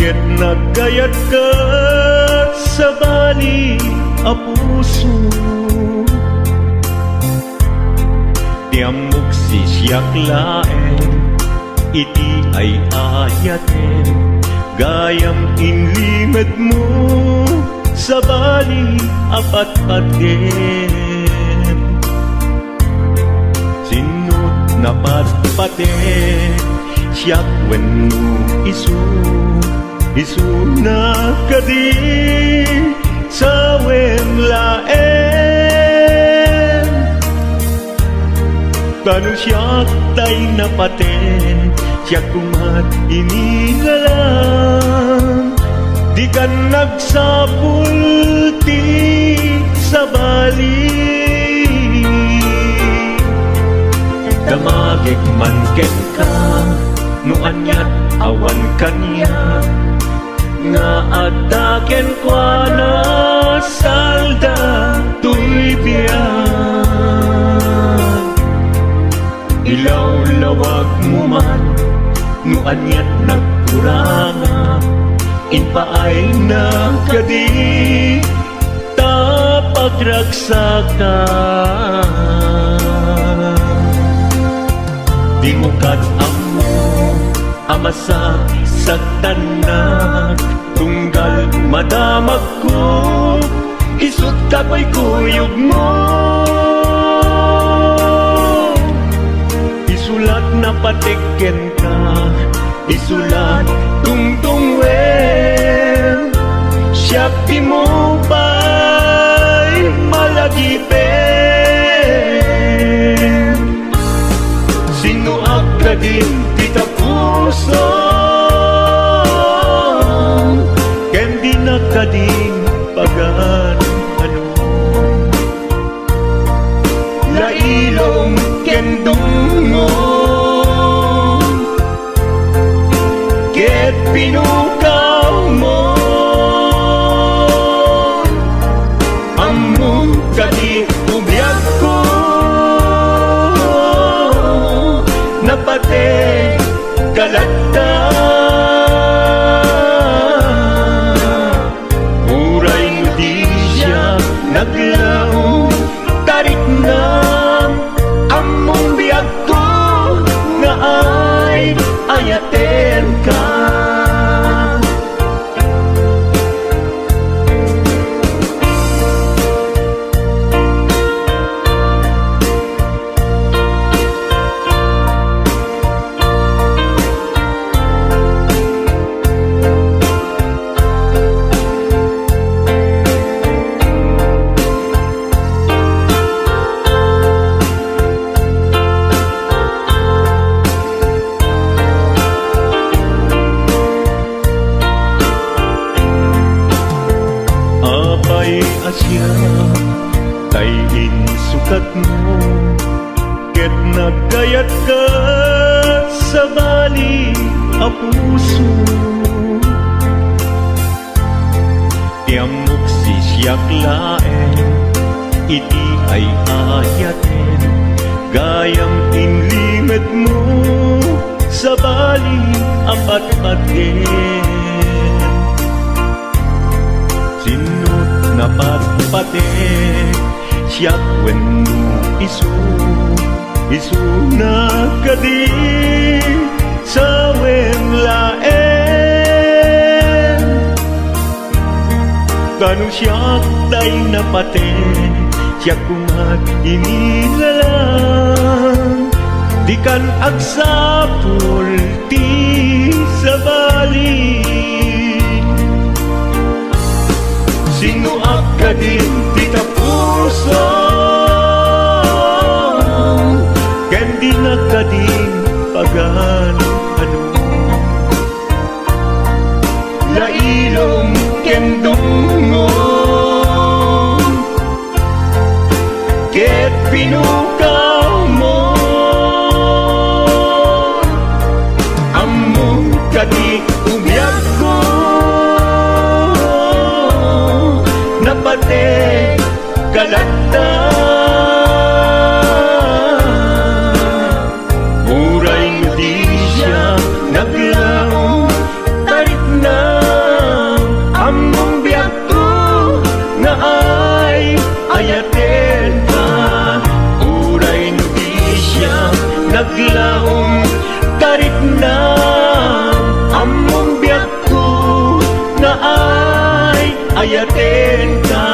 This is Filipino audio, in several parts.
ket nagkayat ka sa bali a puso. Tiamok sisyak laeng, iti ay ayaten, gayam inlimed mo sa bali apat-paten. Sinut na patpaten, siyak wenno isu na kadi sa wemlaen. Tanu siyak tay napaten, siyak kumat inilalang, di ka nagsapulti sa bali. Damagik man ken ka, no anyat awan kanya, nga ataken kwa na salda tuy biyan. Ilaw-lawag mo man, no anyat nagkuranga, inpaay na kadi tapagragsakan. Di mo kat-amo amasa sagdanak, tunggal madamag ko isut kapoy kuyog mo. Isulat na patiken ka, isulat tungtung wen, siyak di mo ba'y malagipen. Sino akadin kita puso, ken di nakadin pagan ano. Lailong ken dungo, ket pinukaw mo, among kadi ubiyag ko, napate kalagta. Uray mo di siya naglaw, tarik na among biyag ko, nga ay ayaten ka. Asya kayin sukat mo, ket nagkayat ka sa bali a puso. Tiamok sisyak laeng, iti ay ayaten, gayam inlimed mo sa bali apat-paten. Sinut na patpaten, siyak wenno isu na kadi sa wemlaen. Tanu siyak tay napaten, siyak kumat inilalang, di kan agsapulti sa bali. Sino akadin kita puso, ken di nakadin pagan ano. Lailong ken dungo, ket pinukaw mo, among kadi umiyag ko, napate kalagta. Uray mo di siya naglaw, tarik na dayaten ka.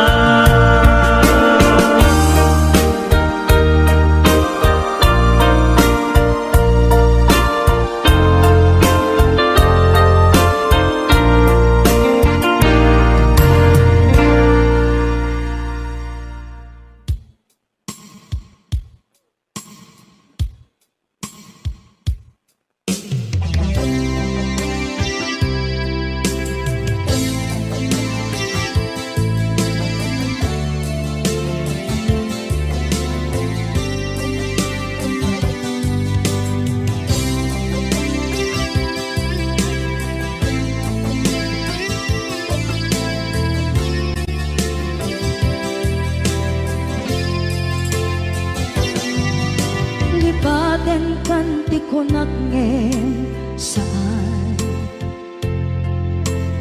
Lipaten kanti ko nagngem saan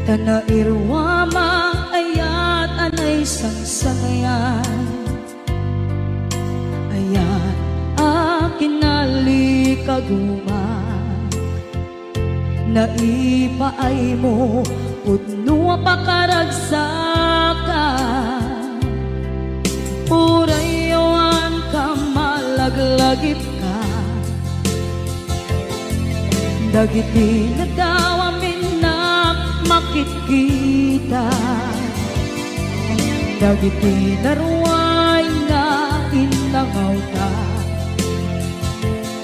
Tanairwama ayat anay sangsangayan Ayat akin nalikaguma Naipaay mo Udno pakaragsakan Urayawan ka malaglagip ka Dagiti na daw amin na makikita Dagiti naruay nga inangaw ka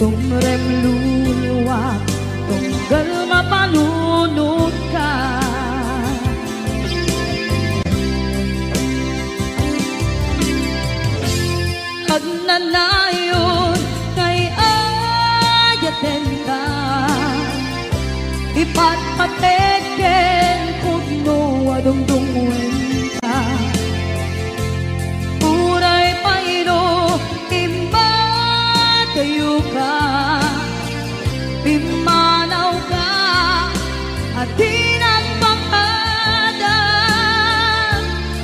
Tumrem luluwat tunggal mapanunod ka Agnanayon kay ayaten ka Ipatpateken kudno adungdungwen ka Uray payro imbatayo ka Pimanaw ka at di nagpakada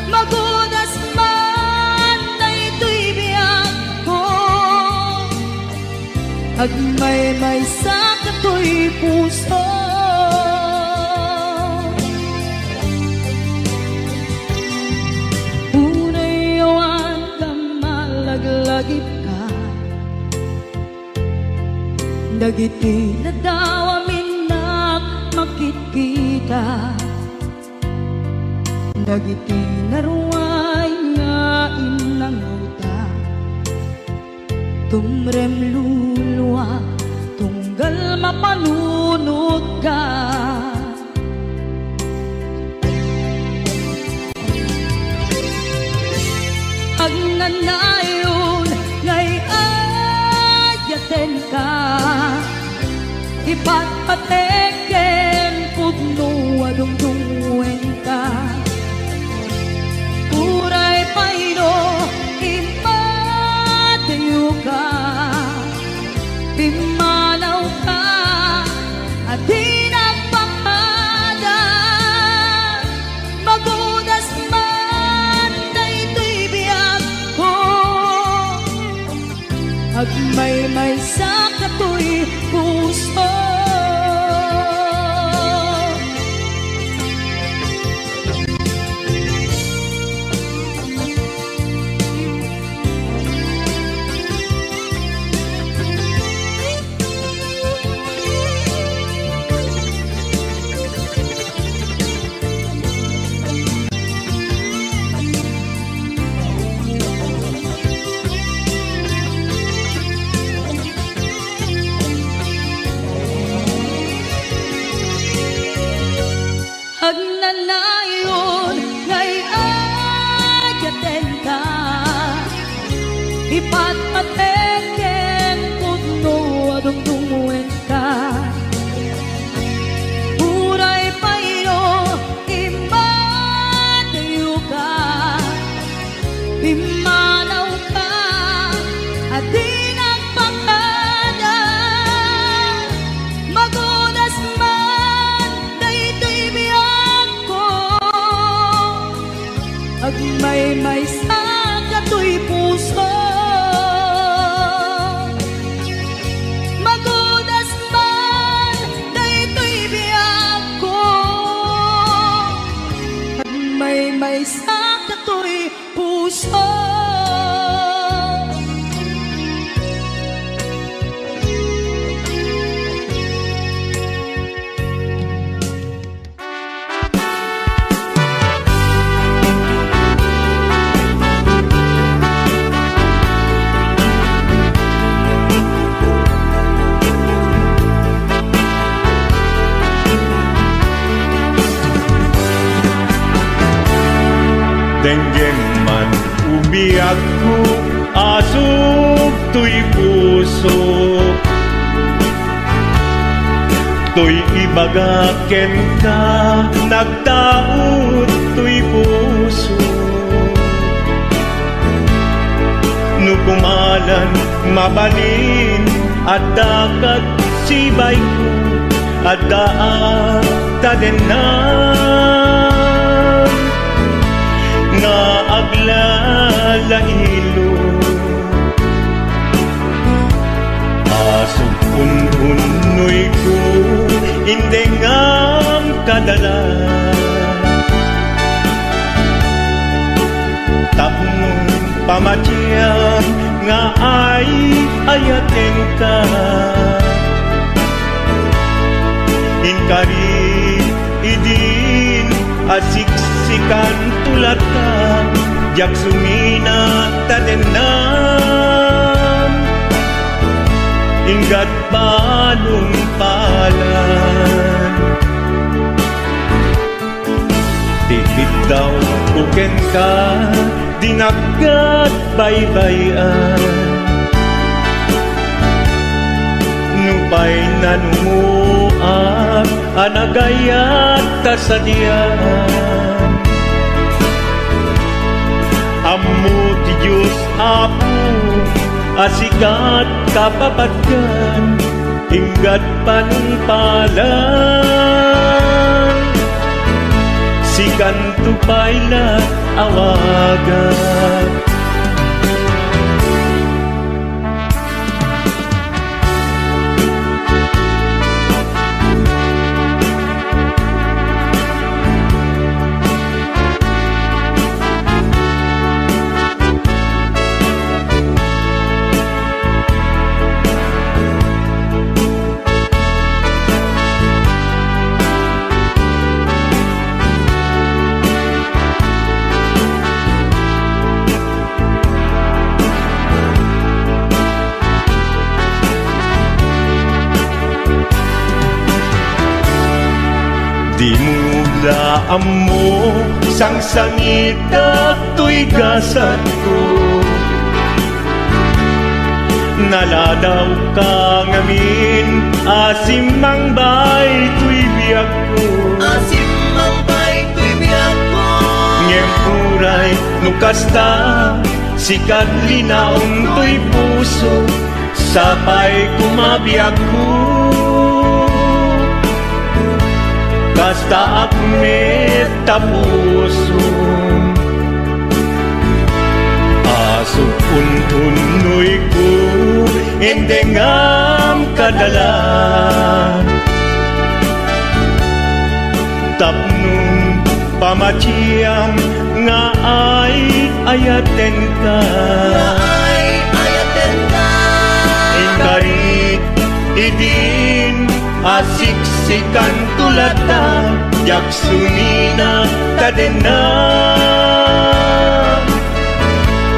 Magudas man na ito'y biyak ko Agmay-may sa kato'y puso Unayawan ka malaglagip ka Dagiti na daw amin na makikita Dagiti naruay nga inangaw ta Tumrem luluwa tunggal mapanunod ka Agnanayon ngay ayaten ka Ipatpateken pudno adungdungwen ka Uray payro impatayo ka Pimanaw ka at di nagpakada Magudas man na ito'y biyak ko Agmay-may sa kato'y puso may sa kato'y puso. Denggen man ubiag ko, asog to'y puso. To'y ibagaken ka, nagtaot to'y puso. Nukumalan, mabalin, at dakat sibay ko, at daat tadenan. Nga aglalahilo asog unhunoy ko hindi ngam kadala tapnon pamatyan nga ay ayaten ka inkari idin asiksikan tulat ka jak sumina tadenan inggat balong palan tikit daw buken ka dinagat baybayan nupay nanumuak anagayat tasadian ammo ti Diyos Apo asikat kapapatgan inggat panungpalan sikan tupayla awagan di mula amo sang sangita to'y gasat ko naladaw ka ngamin asimang bay to'y biyak ko Asimang bay to'y biyak ko ngempuray nukasta sikat linaong to'y puso sapay kumabiyak ko kasta akmet tapuso asog untunoy ko endengam kadala tapnong pamatiyam nga ay ayaten ka ay ayaten ka inkarit idin asiksikan tulata jak sumina tadena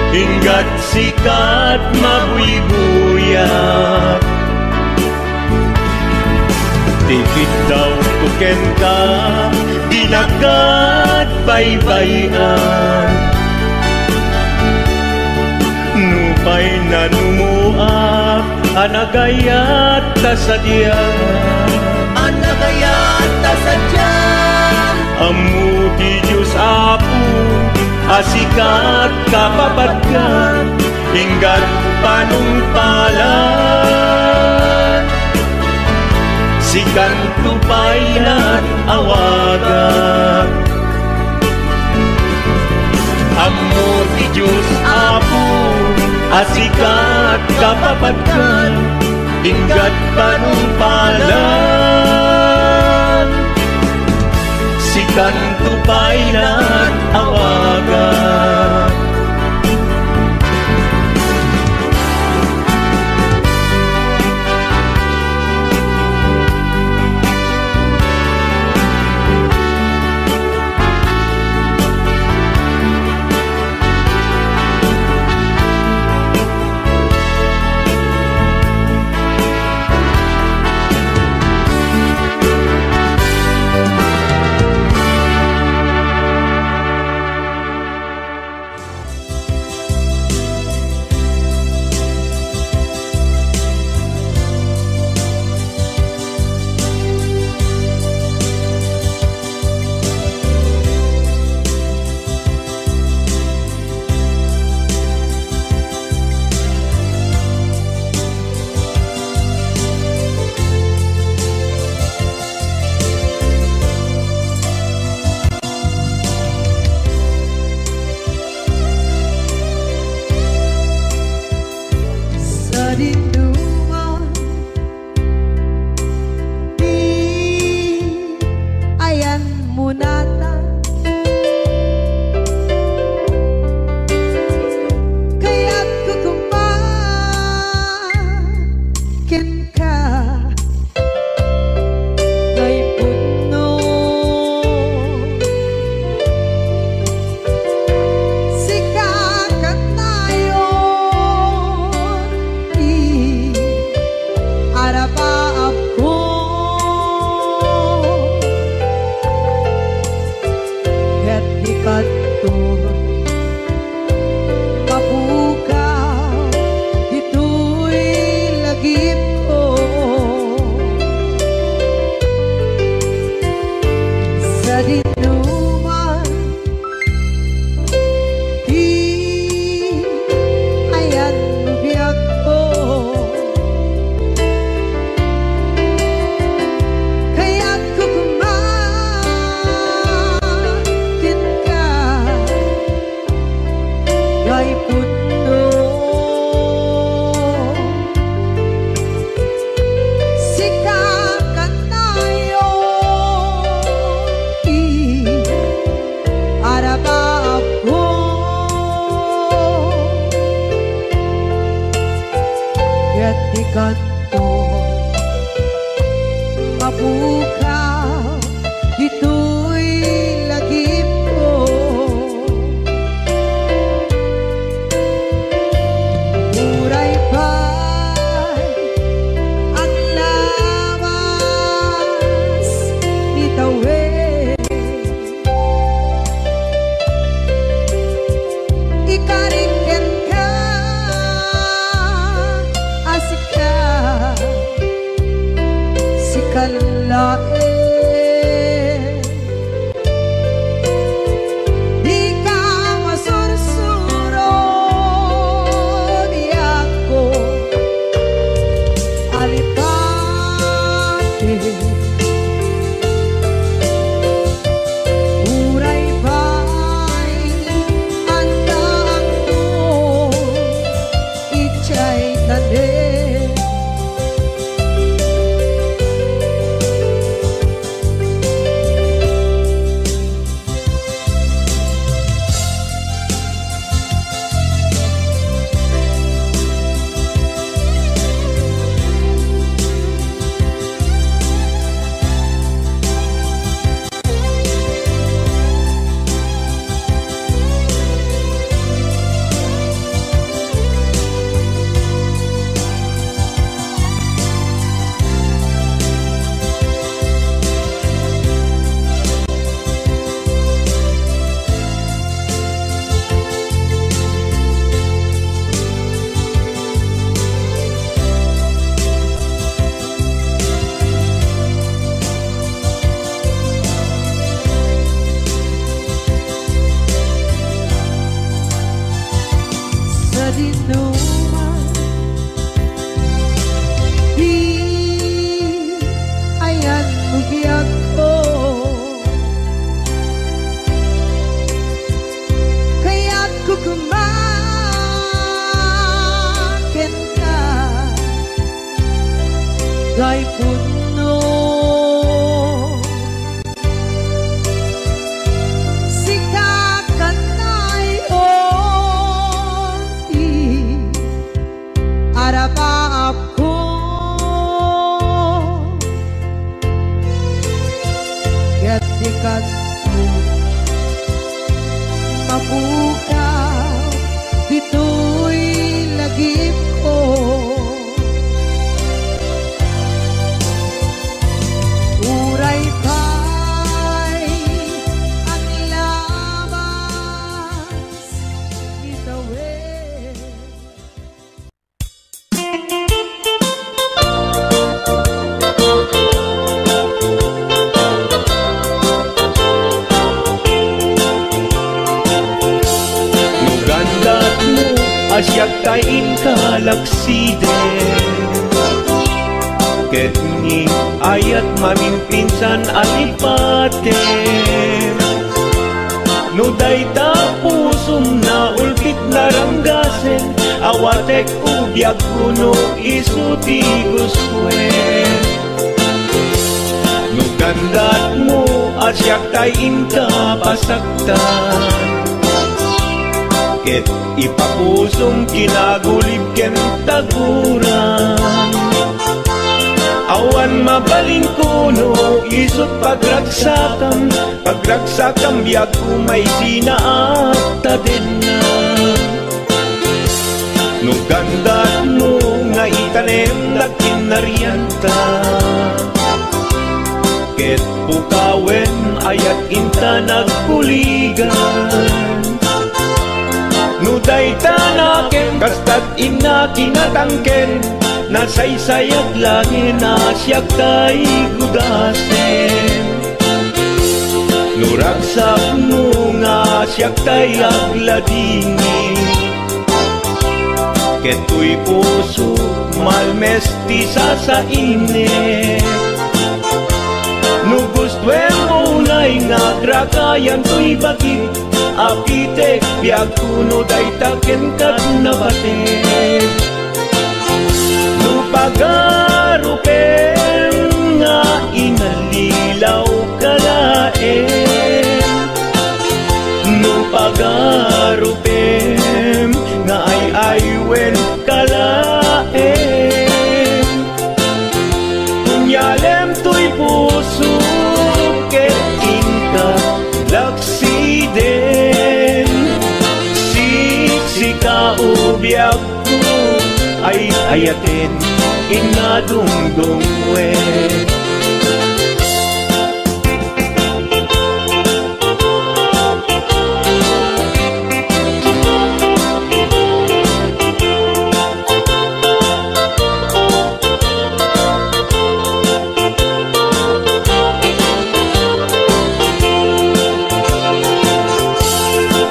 inggat sikat mabuy-buyak tikit daw tuken ka dinagat baybayan nupay nanumuak anagayat tasadyan anagayat tasadyan ammo ti Diyos Apo asikat kapapatgan inggat panungpalan sikan tupaylan awagan ammo ti Diyos Apo asikat kapapatgan inggat panungpalan si kanto kailan awagan. mapukaw, dito'y lagip ko. Uray pa'y ang labas, itawid. Nugandat mo asyak tain kalaksiden, ket ni ayat mamimpinsan alipaten. No dayta pusum na ulpit na ranggasen, awatek ubyak kuno isuti guswen. No gandat mo asyak tain kapasaktan, ket ipapusum kinagulib ken taguran. Awan mabalin kuno isut pagragsakam, pagragsakam biag kumay sinaata din na. No gandat mo nga itanem na kinarianta, ket pukawen ayat inta nagkuligan. No dayta naken kastat ina kinatangken, nasaysayat langin asyak tay gudasen. Nuragsak mo nga asyak tay agladini, keto'y puso malmesti sa init. No gustwen mo na'y nga grakayan to'y bakit, apitek biag kuno dayta ken kat nabaten. Pagarupen nga inalilaw kalaen, no pagarupen nga ay aywen kalaen. Kunyalem to'y puso ket inka laksiden, siksika ubyak ko ay ayaten inadungdungwe.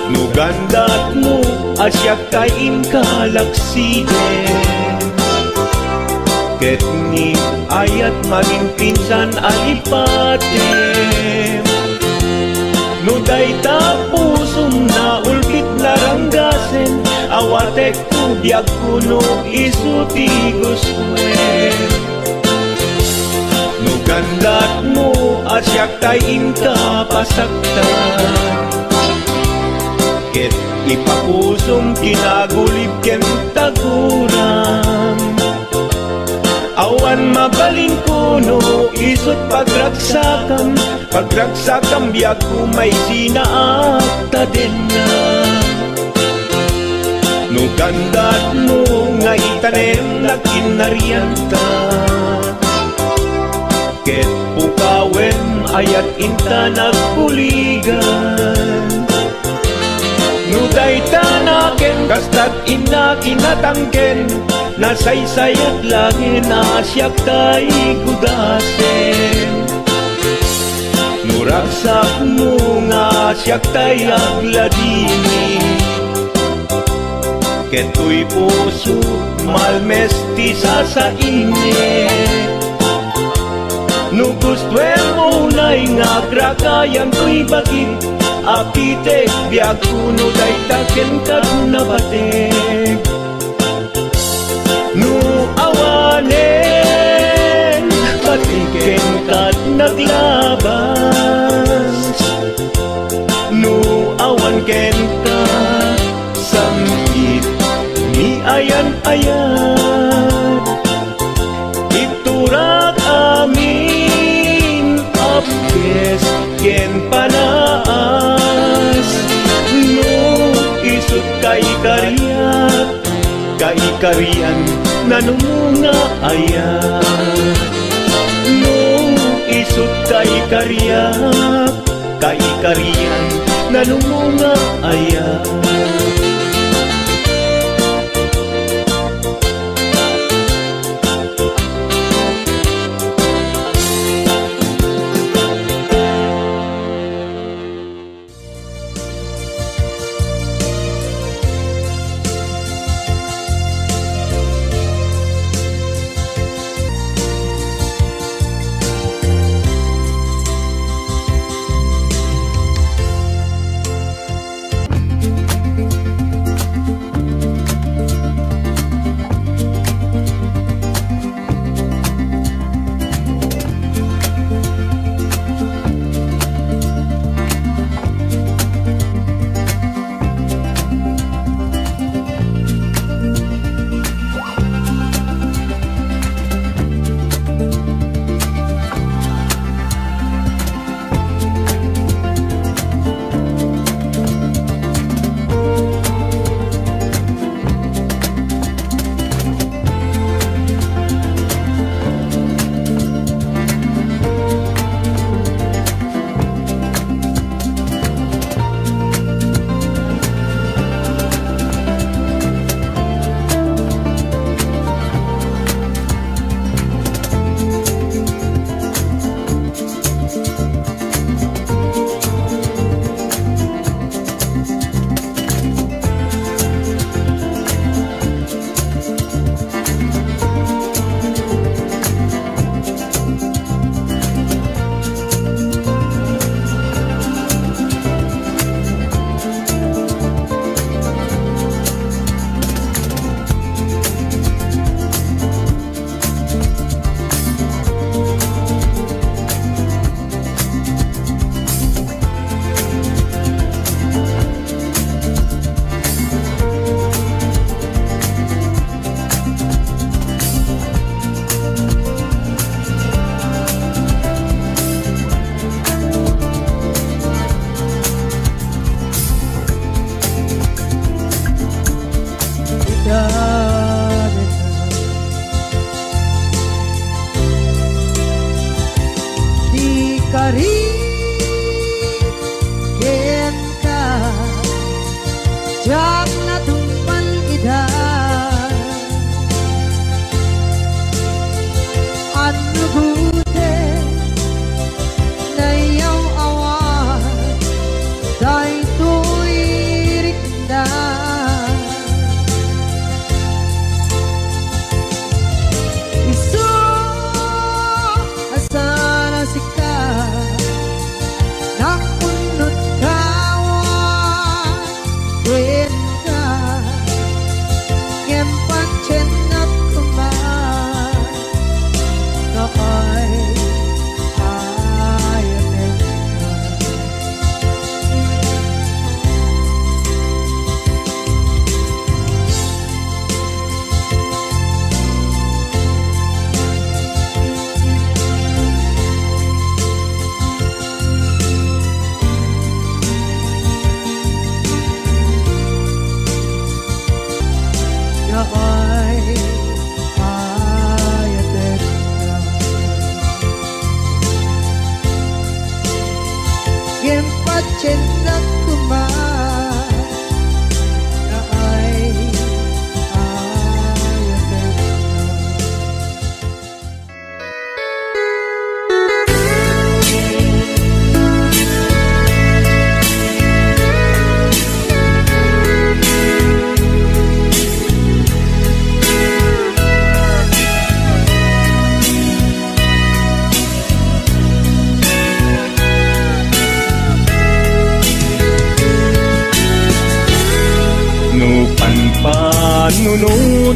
Nugandat mo asyak kain kalaksiden, ket ni ayat mamimpinsan alipaten. No dayta pusum na ulpit na ranggasen, awatek ubyak kuno isuti guswen. No gandat mo asyak tayin kapasaktan, ket ipapusum kinagulib ken taguran. Awan mabalin kuno isut pagragsakam, pagragsakam biag kumay sinaata din na. No gandat mo nga itanem na kinarianta, ket pukawen ayat inta nagkuligan. No dayta naken kastat ina kinatangken, nasaysayat langin asyak tay gudasen. Nuragsak mo nga asyak tay agladini, keto'y puso malmesti sa init. No gustwen mo na'y nga grakayan to'y bakit, apitek biag kuno dayta ken kat nabatek. No awanen patiken kat naglabas, no awan ken ka samkit ni ayan-ayan. Iturak amin apkes ken panaas, no kaikarian nanumunga aya. No isut kaikarian nanumunga aya.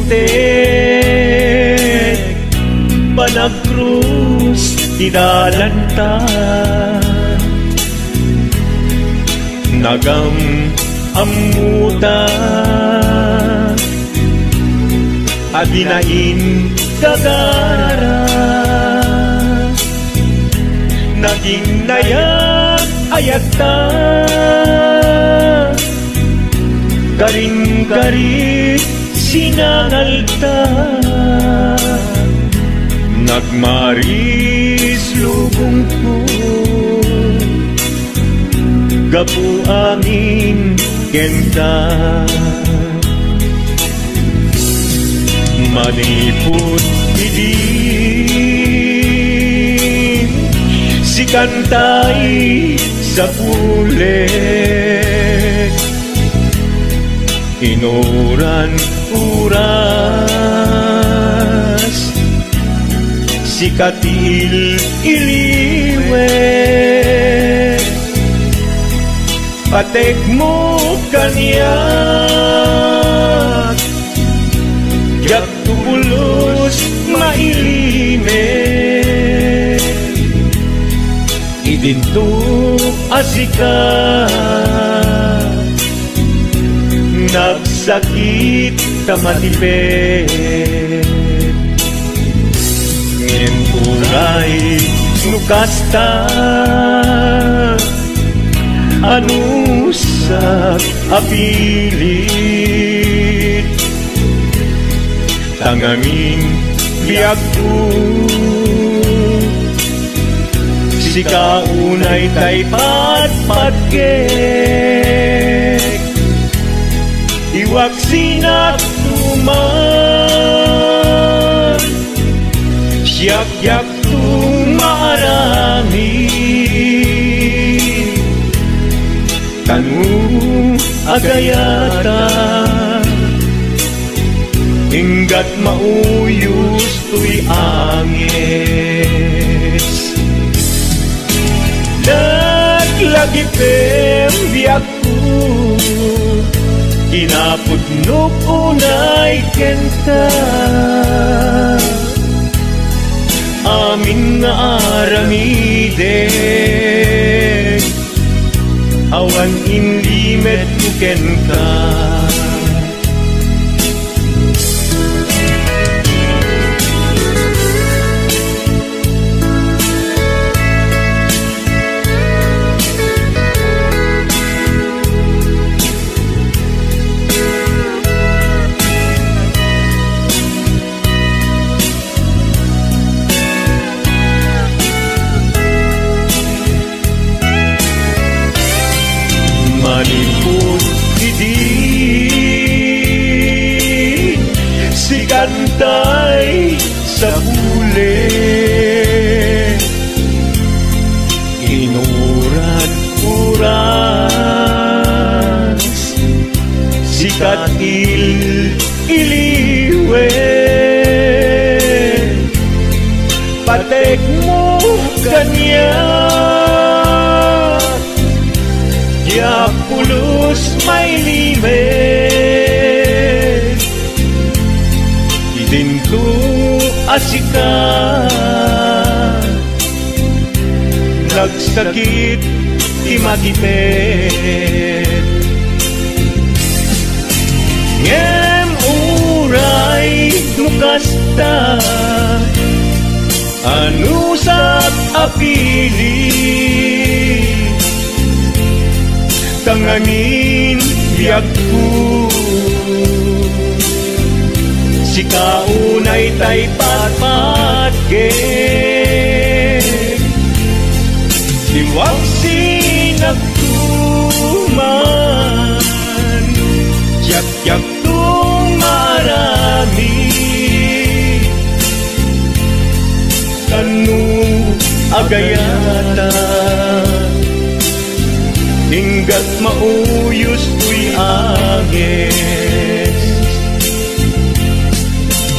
panunutik panagkrus didalanta nagam amuta adinain gagara naging nayak ayagta garing-garit sinangalta, nagmaris lubong ko, gapu angin kenta. Maniput idin si kantay sa pulet, inuran uras si katil iliwet, patek mo kanyak yak tulos mailimet, idinto asika nagsakit tamatipet, ngin uray nukasta anusak apilit, tangamin biag ko si kaunay tay patpatkek, iwag sinak tuman siyak-yak tumarami, kanu agayata hinggat mauyos tuy angis, naglagi pembiyak ko kinapudnok unay kenta, amin nga aramiden awan inlimet kuken ka. Maniput idin si kantay sa pulet, inuran uras si katil iliwet, patek mo kanya ya pulos may limet, idinto asika nagsakit imatipet, ngem uray nukasta anusak apilit, tanganin biag ko si kaunay tay patpatkek, iwag sinagtuman yak-yak tumarami, kanu agayata hinggat mauyos tuy agis,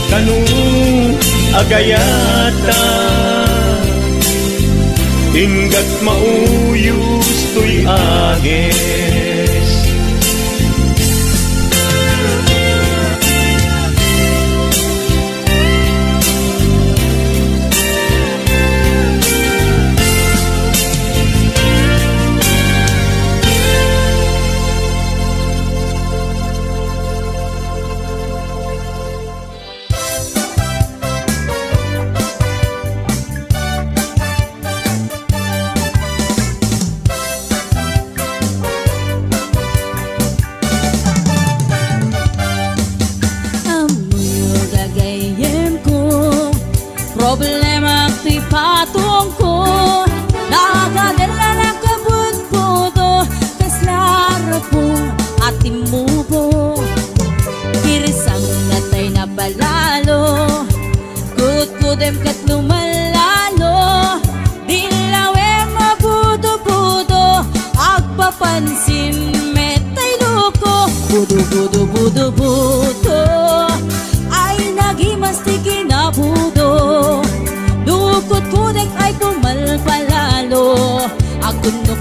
kanu agayata hinggat mauyos tuy agis.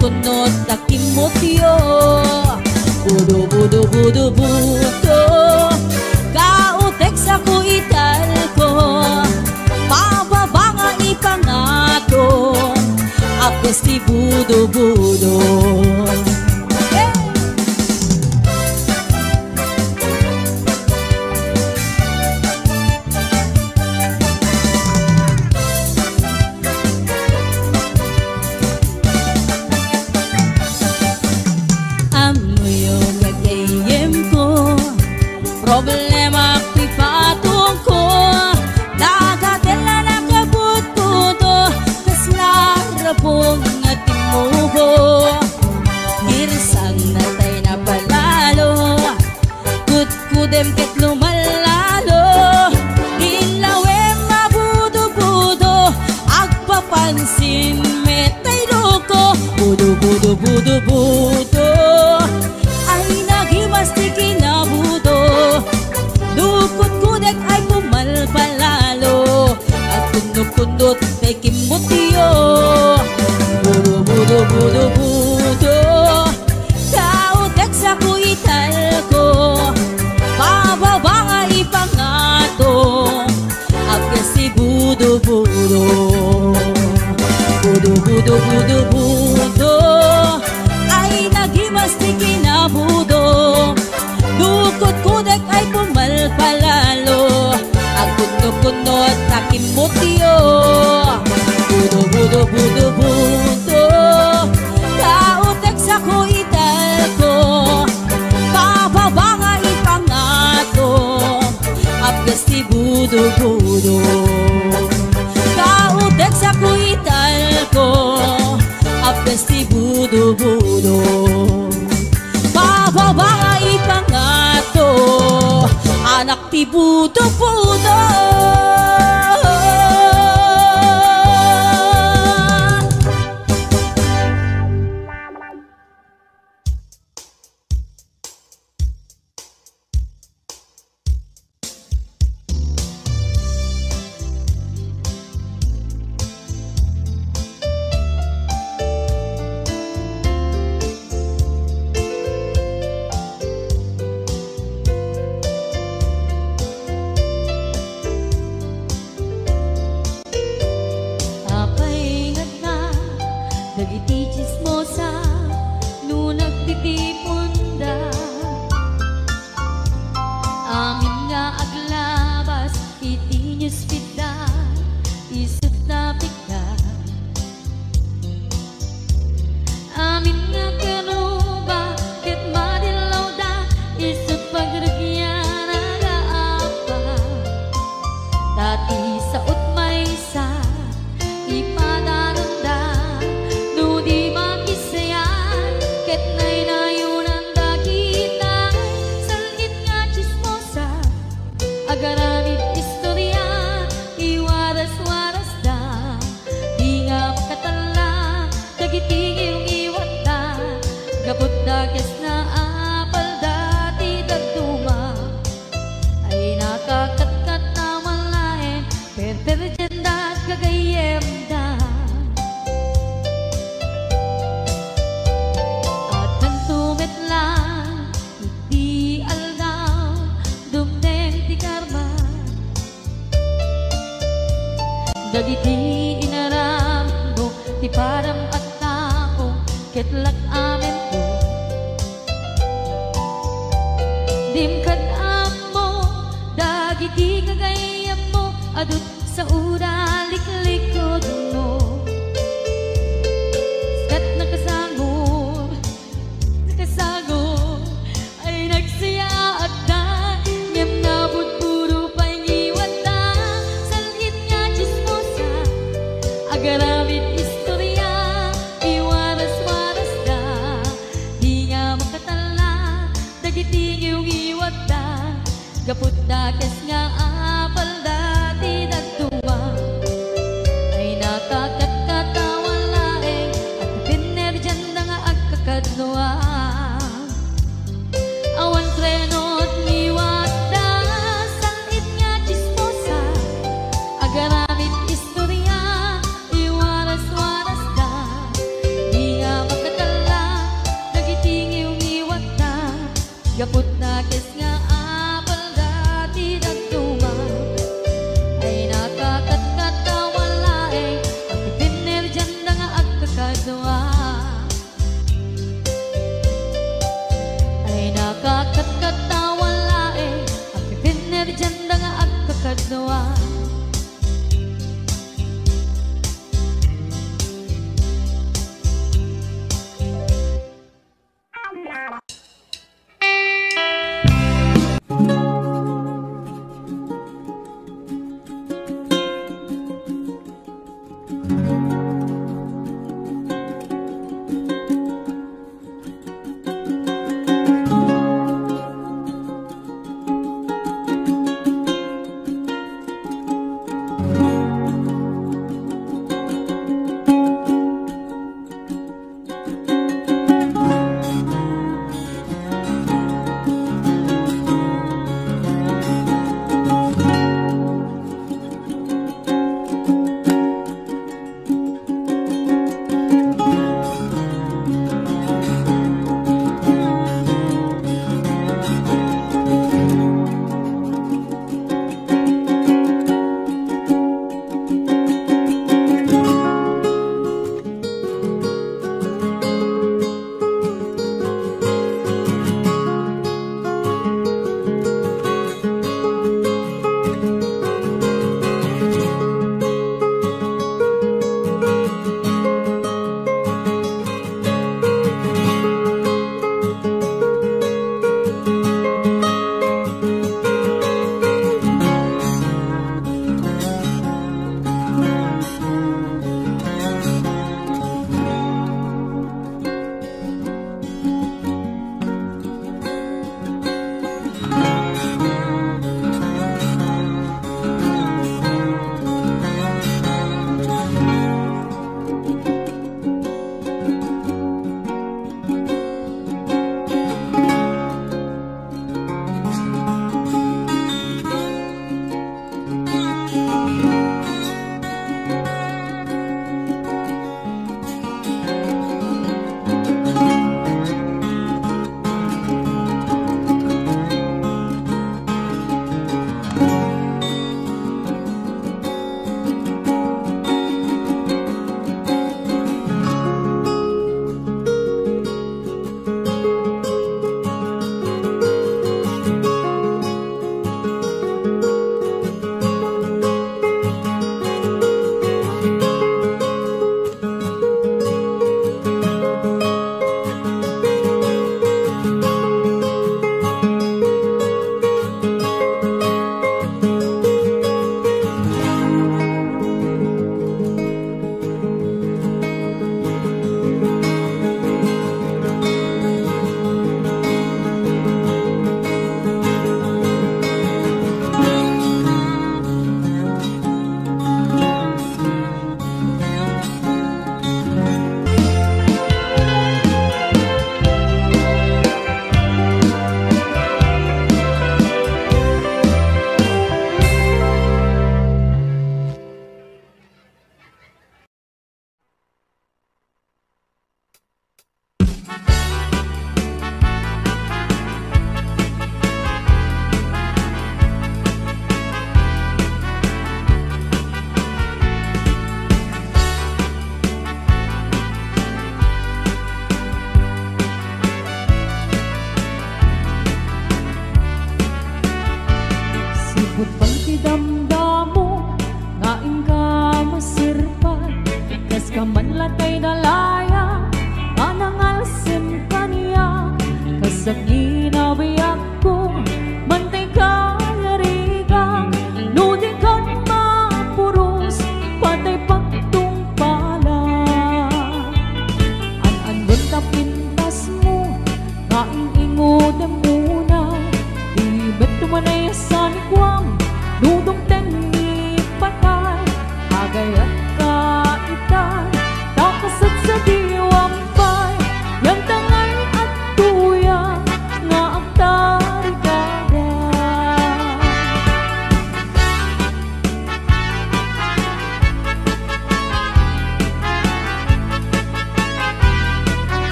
kunot takimotyo budo budo budo budo kautek sa kuital ko pababa nga ipangato apos ti budo budo problema ko'y patong ko nagatela na kabut-buto kas larapong nga timuho girsang natay na palalo kut-kudem ket lumalalo ilawem mabudo-budo agpapansin metay loko budo-budo-budo-budo ay nagimas ti kinabudo dukot kudek ay pumalpalalo at kundot-kundot kay kimutyo budo budo budo budo kautek sa kuital ko pababa nga ipangato agkas si budo budo budo budo budo budo ay nagimas ti kinabudo dukot kudek ay pumalpalalo ang kundo-kundot takimutyo budo budo budo budo kautek sa kuital ko pababa nga ipangato apgas ti budo budo kautek sa kuital ko apgas ti budo budo pababa nga ipangato anak ti budo-budo dagiti chismosa no nagtitipunda amin nga aglabas iti newsfeed isut na pigda amin nga kanuba ket madilaw da isut pagragyan agaapa dati sa utmaysa ipadaranda di makisayan ket nay nayunan dakita salit nga chismosa agaramid istorya iwaras-waras da di nga makatala dagiti iwat da gapot da kes na apal dati dagduma ay nakakatkat na malaen perperjen da kagayem da di aldaw dumdeng ti karma dagiti inaram mo ti param at tao ketlak amen ko dimkad mo dagiti kagayam mo adut sa ura liklikod mo skat nakasangod ay nagsaya at da ngem nabot puro pa'y ngiwat da salit nga chismosa agaramid istorya iwaras-waras da di nga makatala dagiti iwat da gapot da kes nga apal dati dagtuwa ay nakakatawan laeng at pinerjan da nga agkakadluwa awan trenot liwat da salit nga chismosa agaramid istorya iwaras-waras da di nga makat Kakatkatawan lae at pinerjan da nga at kakadwa.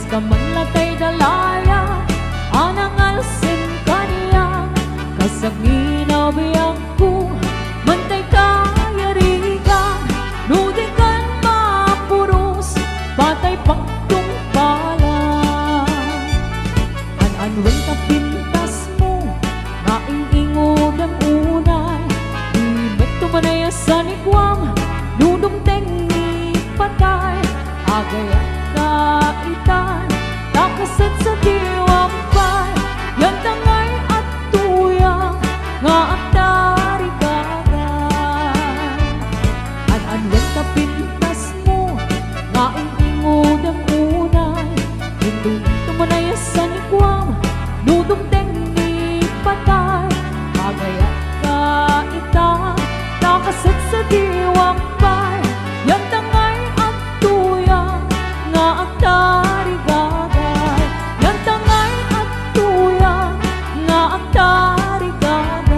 kamanlatay dalaya anang alsin kaniya kasangina biyang ko mantay kayarigan nudikan mapuros patay pagtung pala an-anwen ka pintas mo maing-ingod ang unay di meto manaya sa nigwam nudong tengi patay agay kaitan takasat sa diwampay yan tangay at tuyang nga at tarigagay an-anwen ka pintas mo nga ingingod ang unay hindong tumanay sa nigwam nudong tengi patay agay kaitan takasat sa diwampay yan tangay at tuyang nga at tarigagay yan tangay at tuyang nga at tarigagay.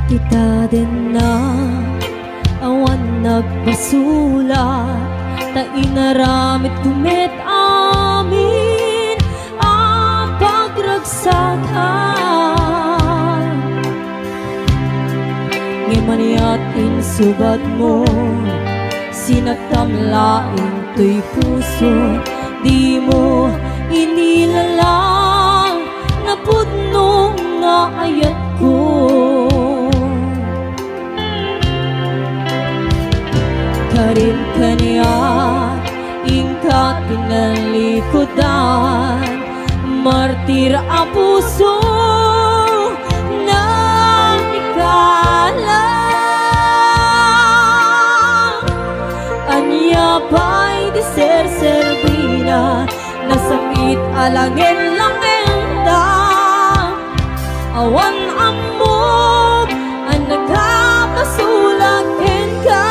Kita din na awan nagpasulat ta inaramit kumit amin ang pagragsakan ngimaniat insubat mo sinagtamlaing to'y puso di mo inilalang napudnong nga ayat ko karin kaniya ingkat kinalikodan martir ang puso na ikalang anya pa'y di ser-servina nasakit alangin lang awan amog ang nagkapasulakin ka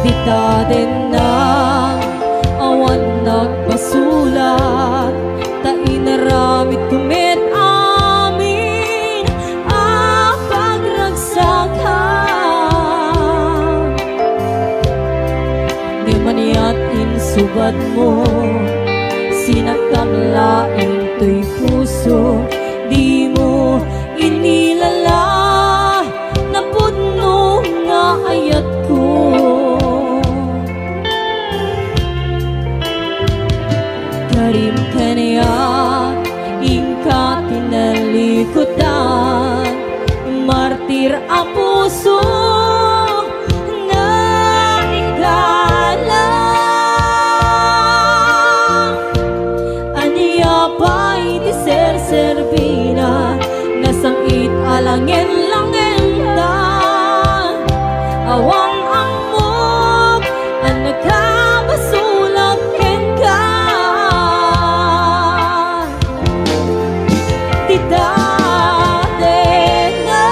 dita din na awan nagpasulat ta inaramit kumit amin ang pagragsakan di maniat insubat mo sinagkamlaing to'y puso di mo inilala napudno nga ayat ko karim kaniya ingka tinalikodan martir ang puso na ikala pa'y di ser-servina nasangit alangin langin da awang amog ang nagkabasulakin ka di dati na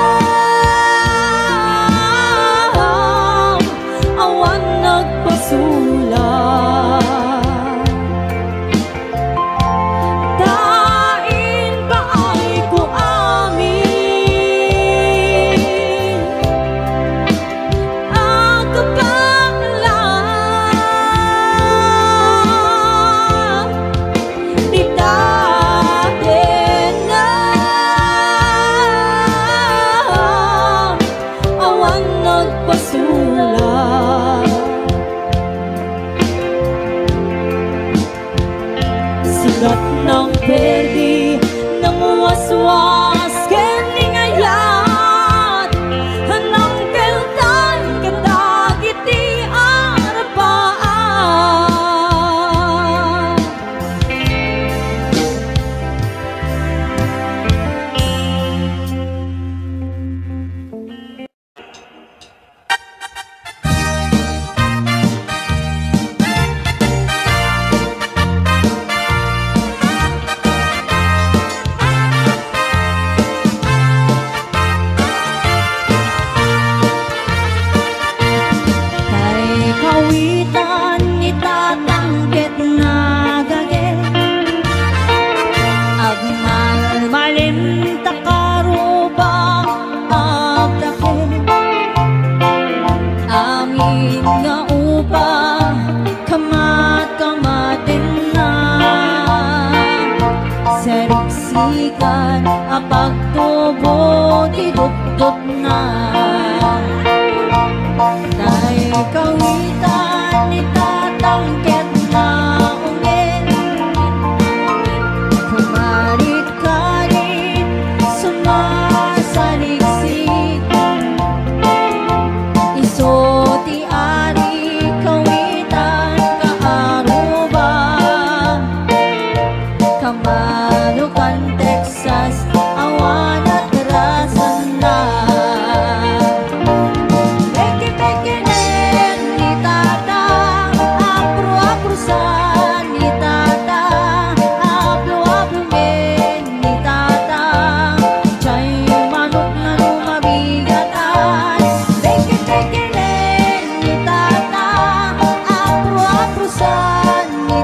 ng perdi, ng waswas kening ayat, hanang keltan kadagiti arapaan. Kawitan itatangkit na gage, agmalmalim takaruba agdake, amin nga upa kamat-kamatin na, seriksikan apagtubo tidudot na. Tay kawitan itatangkit na ungin, kumarit-karit sumasaliksik, iso ti ari kawitan kaaruba, Kamanukan Texas awan at rasan na. Ni